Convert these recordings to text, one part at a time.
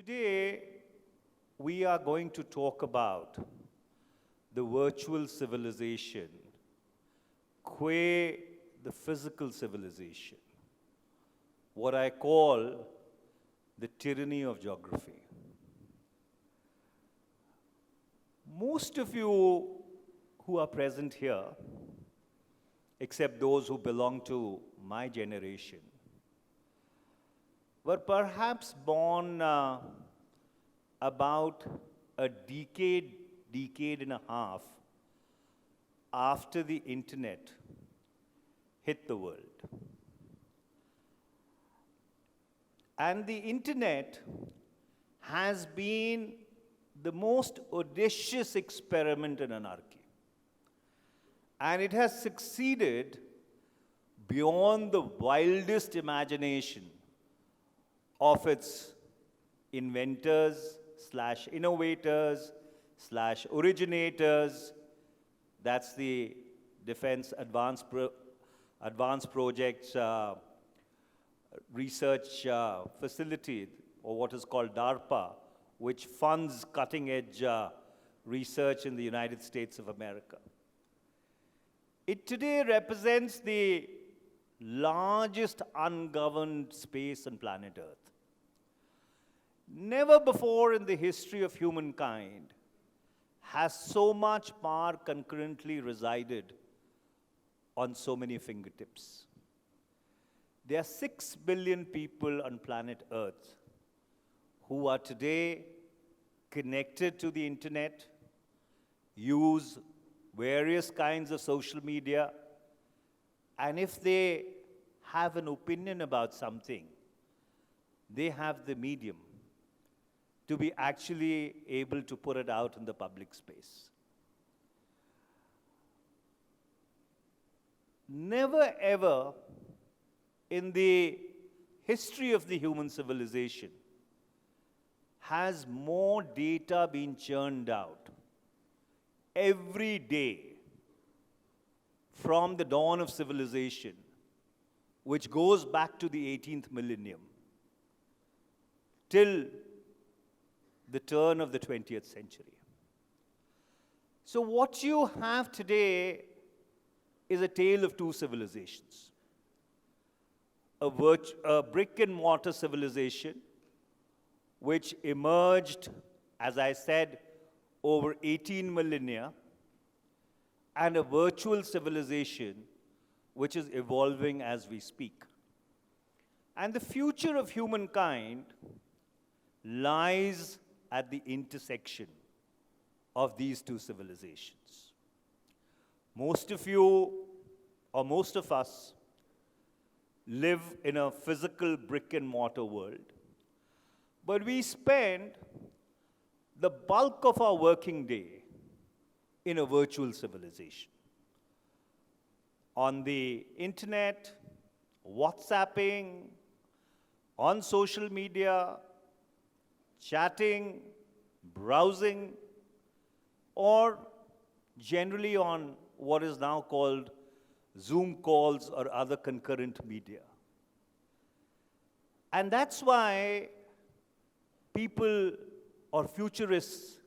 Today, we are going to talk about the virtual civilization, qua the physical civilization, what I call the tyranny of geography. Most of you who are present here, except those who belong to my generation, were perhaps born about a decade and a half after the internet hit the world. And the internet has been the most audacious experiment in anarchy. And it has succeeded beyond the wildest imagination of its inventors / innovators / originators. That's the Defense Advanced Projects Research Facility, or what is called DARPA, which funds cutting-edge research in the United States of America. It today represents the largest ungoverned space on planet Earth. Never before in the history of humankind has so much power concurrently resided on so many fingertips. There are 6 billion people on planet Earth who are today connected to the internet, use various kinds of social media, and if they have an opinion about something, they have the medium to be actually able to put it out in the public space. Never ever in the history of the human civilization has more data been churned out every day from the dawn of civilization, which goes back to the 18th millennium, till the turn of the 20th century. So what you have today is a tale of two civilizations. A brick and mortar civilization, which emerged, as I said, over 18 millennia, and a virtual civilization which is evolving as we speak. And the future of humankind lies at the intersection of these two civilizations. Most of you, or most of us, live in a physical brick and mortar world, but we spend the bulk of our working day in a virtual civilization. On the internet, WhatsApping, on social media, chatting, browsing, or generally on what is now called Zoom calls or other concurrent media. And that's why people or futurists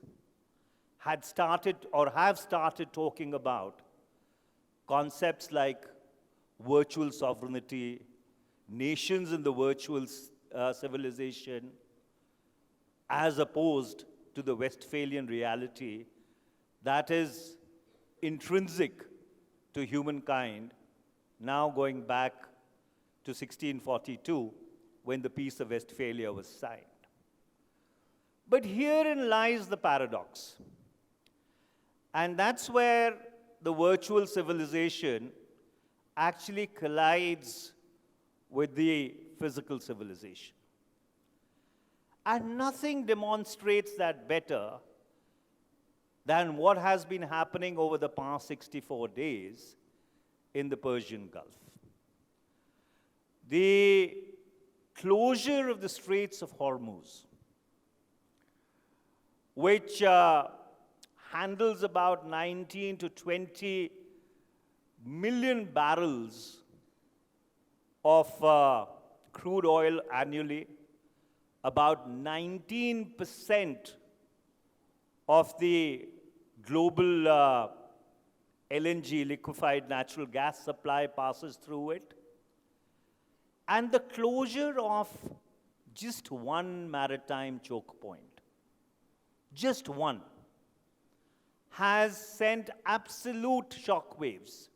had started or have started talking about concepts like virtual sovereignty, nations in the virtual civilization, as opposed to the Westphalian reality that is intrinsic to humankind, now going back to 1642, when the Peace of Westphalia was signed. But herein lies the paradox. And that's where the virtual civilization actually collides with the physical civilization. And nothing demonstrates that better than what has been happening over the past 64 days in the Persian Gulf. The closure of the Straits of Hormuz, which handles about 19 to 20 million barrels of crude oil annually, about 19% of the global LNG, liquefied natural gas supply, passes through it. And the closure of just one maritime choke point, just one, has sent absolute shockwaves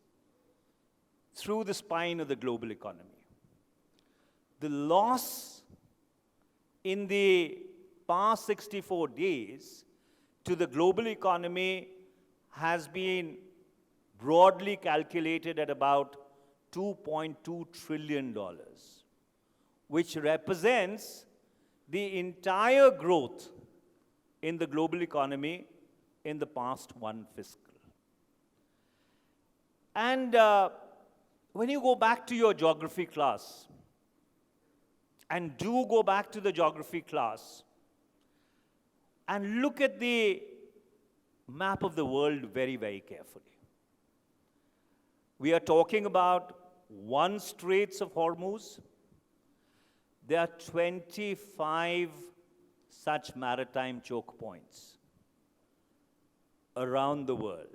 through the spine of the global economy. The loss in the past 64 days to the global economy has been broadly calculated at about $2.2 trillion, which represents the entire growth in the global economy in the past one fiscal. And when you go back to your geography class, and do go back to the geography class, and look at the map of the world very, very carefully. We are talking about one Straits of Hormuz. There are 25 such maritime choke points around the world.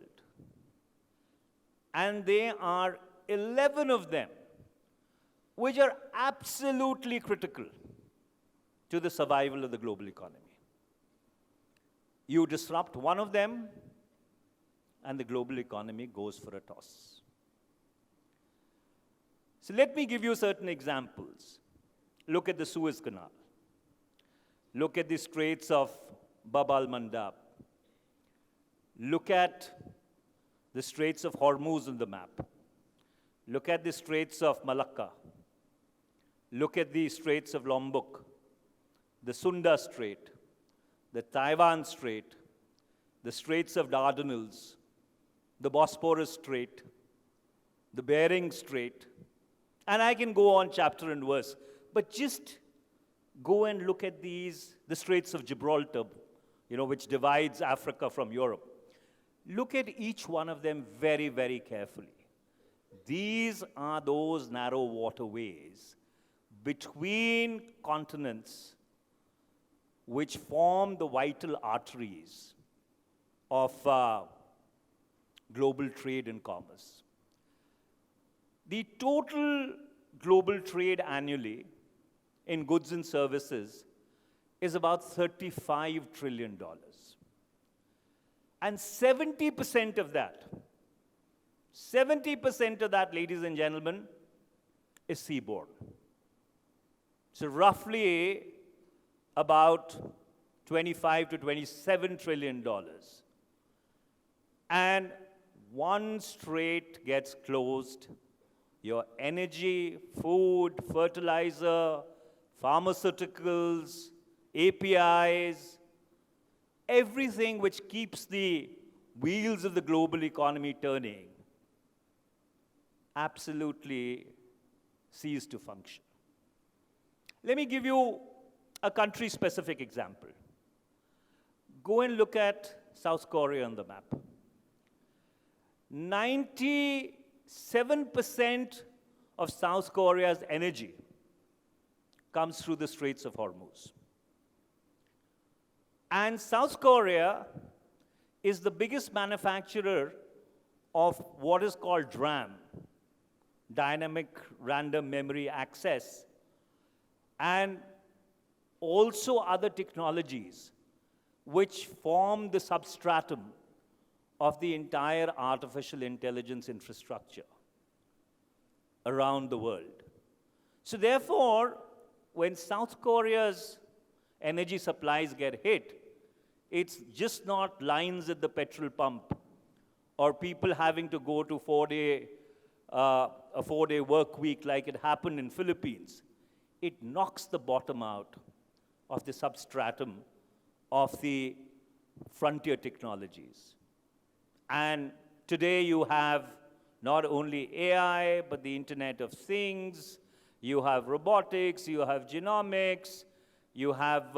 And there are 11 of them which are absolutely critical to the survival of the global economy. You disrupt one of them, and the global economy goes for a toss. So let me give you certain examples. Look at the Suez Canal. Look at the Straits of Bab al-Mandab. Look at the Straits of Hormuz on the map. Look at the Straits of Malacca. Look at the Straits of Lombok, the Sunda Strait, the Taiwan Strait, the Straits of Dardanelles, the Bosporus Strait, the Bering Strait, and I can go on chapter and verse, but just go and look at these, the Straits of Gibraltar, which divides Africa from Europe. Look at each one of them very, very carefully. These are those narrow waterways between continents which form the vital arteries of global trade and commerce. The total global trade annually in goods and services is about $35 trillion. And 70% of that, ladies and gentlemen, is seaborne. So roughly about $25 to $27 trillion. And one strait gets closed, your energy, food, fertilizer, pharmaceuticals, APIs, everything which keeps the wheels of the global economy turning absolutely cease to function. Let me give you a country-specific example. Go and look at South Korea on the map. 97% of South Korea's energy comes through the Straits of Hormuz. And South Korea is the biggest manufacturer of what is called DRAM, Dynamic Random Memory Access, and also other technologies which form the substratum of the entire artificial intelligence infrastructure around the world. So therefore, when South Korea's energy supplies get hit, it's just not lines at the petrol pump or people having to go to a four-day work week like it happened in Philippines. It knocks the bottom out of the substratum of the frontier technologies. And today you have not only AI, but the Internet of Things, you have robotics, you have genomics, you have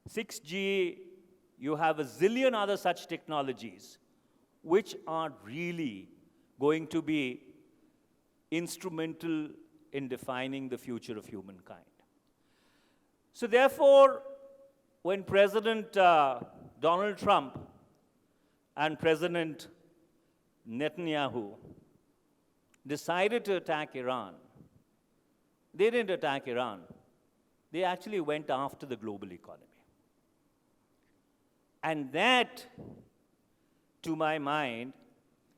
6G, you have a zillion other such technologies which are really going to be instrumental in defining the future of humankind. So therefore, when President Donald Trump and President Netanyahu decided to attack Iran, they didn't attack Iran. They actually went after the global economy. And that, to my mind,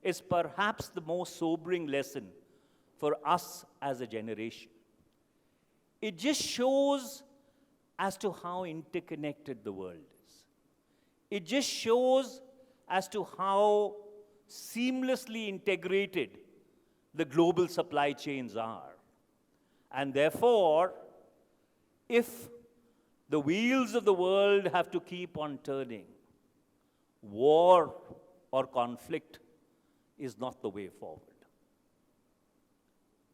is perhaps the most sobering lesson for us as a generation. It just shows as to how interconnected the world is. It just shows as to how seamlessly integrated the global supply chains are. And therefore, if the wheels of the world have to keep on turning, war or conflict is not the way forward.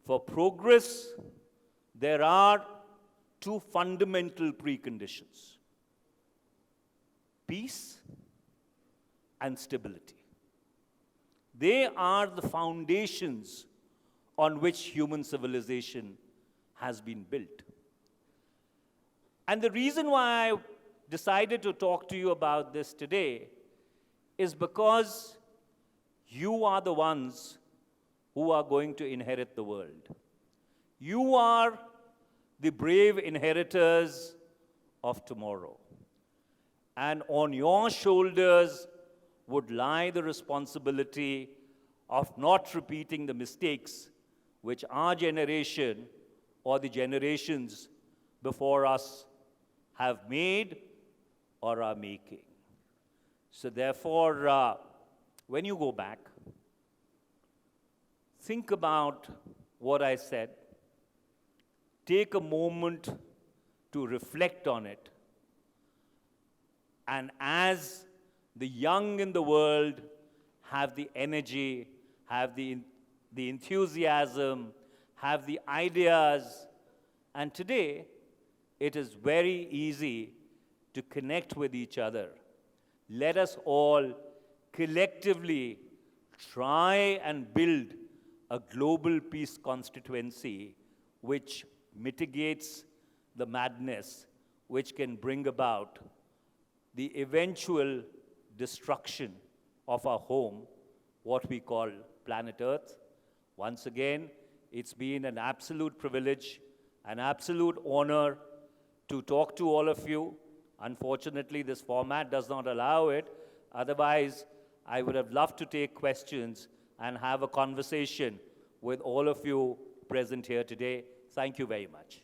For progress, there are two fundamental preconditions: peace and stability. They are the foundations on which human civilization has been built. And the reason why I decided to talk to you about this today is because you are the ones who are going to inherit the world. You are the brave inheritors of tomorrow. And on your shoulders would lie the responsibility of not repeating the mistakes which our generation or the generations before us have made or are making. So therefore, when you go back, think about what I said. Take a moment to reflect on it. And as the young in the world have the energy, have the enthusiasm, have the ideas, and today it is very easy to connect with each other. Let us all collectively try and build a global peace constituency which mitigates the madness, which can bring about the eventual destruction of our home, what we call planet Earth. Once again, it's been an absolute privilege, an absolute honor to talk to all of you. Unfortunately, this format does not allow it. Otherwise, I would have loved to take questions and have a conversation with all of you present here today. Thank you very much.